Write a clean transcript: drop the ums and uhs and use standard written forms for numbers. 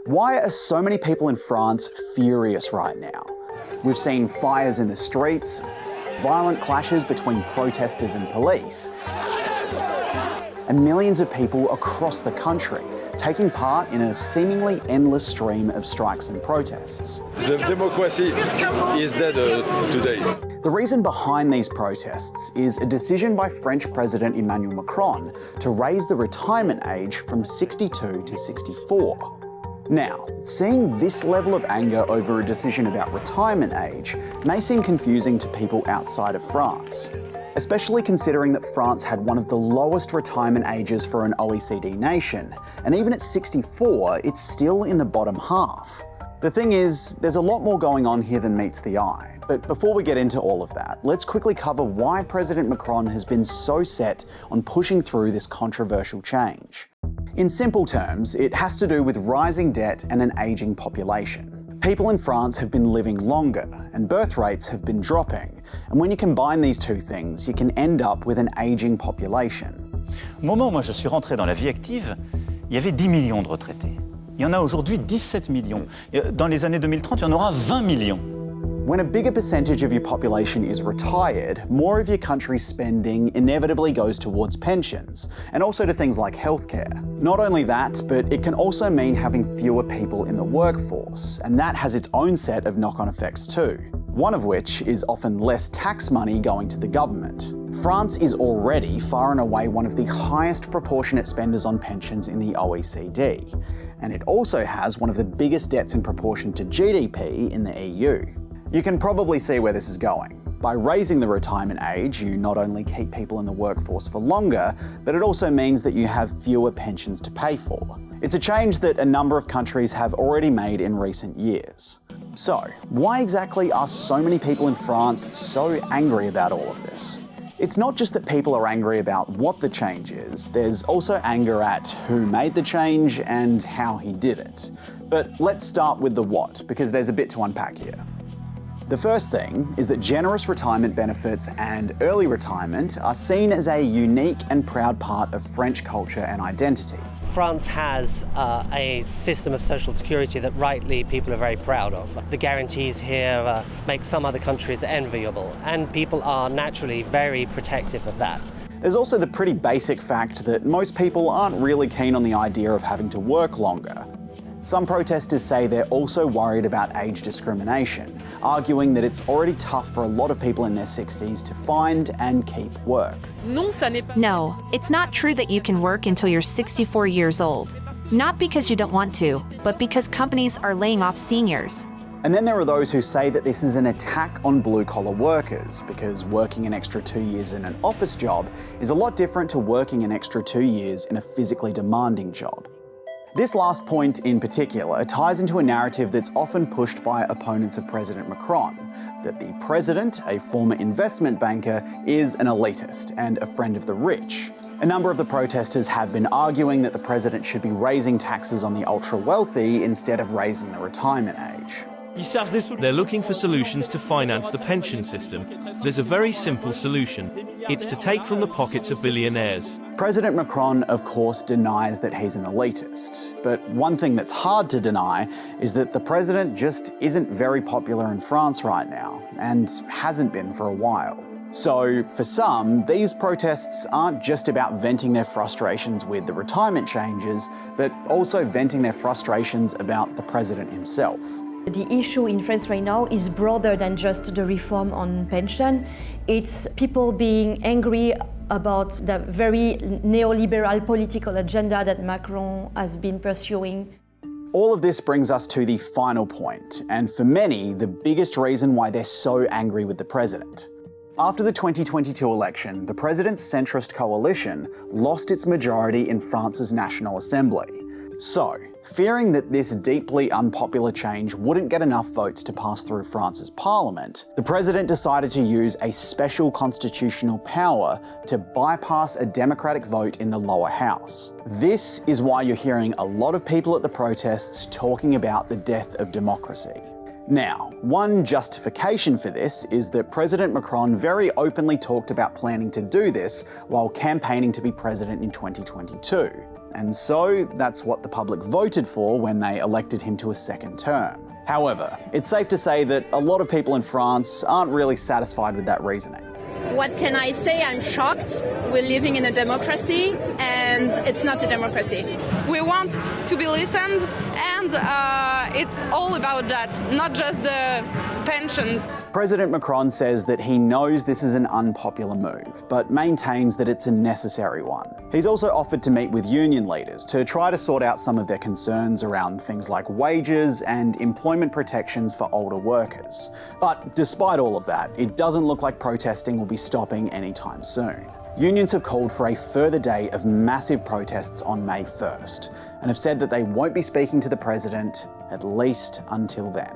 Why are so many people in France furious right now? We've seen fires in the streets, violent clashes between protesters and police, and millions of people across the country taking part in a seemingly endless stream of strikes and protests. The democracy is dead today. The reason behind these protests is a decision by French President Emmanuel Macron to raise the retirement age from 62 to 64. Now, seeing this level of anger over a decision about retirement age may seem confusing to people outside of France, especially considering that France had one of the lowest retirement ages for an OECD nation, and even at 64, it's still in the bottom half. The thing is, there's a lot more going on here than meets the eye, but before we get into all of that, let's quickly cover why President Macron has been so set on pushing through this controversial change. In simple terms, it has to do with rising debt and an ageing population. People in France have been living longer, and birth rates have been dropping. And when you combine these two things, you can end up with an ageing population. Au moment où moi je suis rentré dans la vie active, il y avait 10 millions de retraités. Il y en a aujourd'hui 17 millions. Dans les années 2030, il y en aura 20 millions. When a bigger percentage of your population is retired, more of your country's spending inevitably goes towards pensions, and also to things like healthcare. Not only that, but it can also mean having fewer people in the workforce, and that has its own set of knock-on effects too. One of which is often less tax money going to the government. France is already far and away one of the highest proportionate spenders on pensions in the OECD, and it also has one of the biggest debts in proportion to GDP in the EU. You can probably see where this is going. By raising the retirement age, you not only keep people in the workforce for longer, but it also means that you have fewer pensions to pay for. It's a change that a number of countries have already made in recent years. So, why exactly are so many people in France so angry about all of this? It's not just that people are angry about what the change is, there's also anger at who made the change and how he did it. But let's start with the what, because there's a bit to unpack here. The first thing is that generous retirement benefits and early retirement are seen as a unique and proud part of French culture and identity. France has a system of social security that rightly people are very proud of. The guarantees here make some other countries enviable, and people are naturally very protective of that. There's also the pretty basic fact that most people aren't really keen on the idea of having to work longer. Some protesters say they're also worried about age discrimination, arguing that it's already tough for a lot of people in their 60s to find and keep work. No, it's not true that you can work until you're 64 years old. Not because you don't want to, but because companies are laying off seniors. And then there are those who say that this is an attack on blue-collar workers, because working an extra 2 years in an office job is a lot different to working an extra 2 years in a physically demanding job. This last point in particular ties into a narrative that's often pushed by opponents of President Macron, that the president, a former investment banker, is an elitist and a friend of the rich. A number of the protesters have been arguing that the president should be raising taxes on the ultra-wealthy instead of raising the retirement age. They're looking for solutions to finance the pension system. There's a very simple solution. It's to take from the pockets of billionaires. President Macron, of course, denies that he's an elitist. But one thing that's hard to deny is that the president just isn't very popular in France right now, and hasn't been for a while. So, for some, these protests aren't just about venting their frustrations with the retirement changes, but also venting their frustrations about the president himself. The issue in France right now is broader than just the reform on pension. It's people being angry about the very neoliberal political agenda that Macron has been pursuing. All of this brings us to the final point, and for many, the biggest reason why they're so angry with the president. After the 2022 election, the president's centrist coalition lost its majority in France's National Assembly. So, fearing that this deeply unpopular change wouldn't get enough votes to pass through France's parliament, the president decided to use a special constitutional power to bypass a democratic vote in the lower house. This is why you're hearing a lot of people at the protests talking about the death of democracy. Now, one justification for this is that President Macron very openly talked about planning to do this while campaigning to be president in 2022. And so that's what the public voted for when they elected him to a second term. However, it's safe to say that a lot of people in France aren't really satisfied with that reasoning. What can I say? I'm shocked. We're living in a democracy, and it's not a democracy. We want to be listened, and it's all about that, not just the pensions. President Macron says that he knows this is an unpopular move, but maintains that it's a necessary one. He's also offered to meet with union leaders to try to sort out some of their concerns around things like wages and employment protections for older workers. But despite all of that, it doesn't look like protesting will be stopping anytime soon. Unions have called for a further day of massive protests on May 1st, and have said that they won't be speaking to the president, at least until then.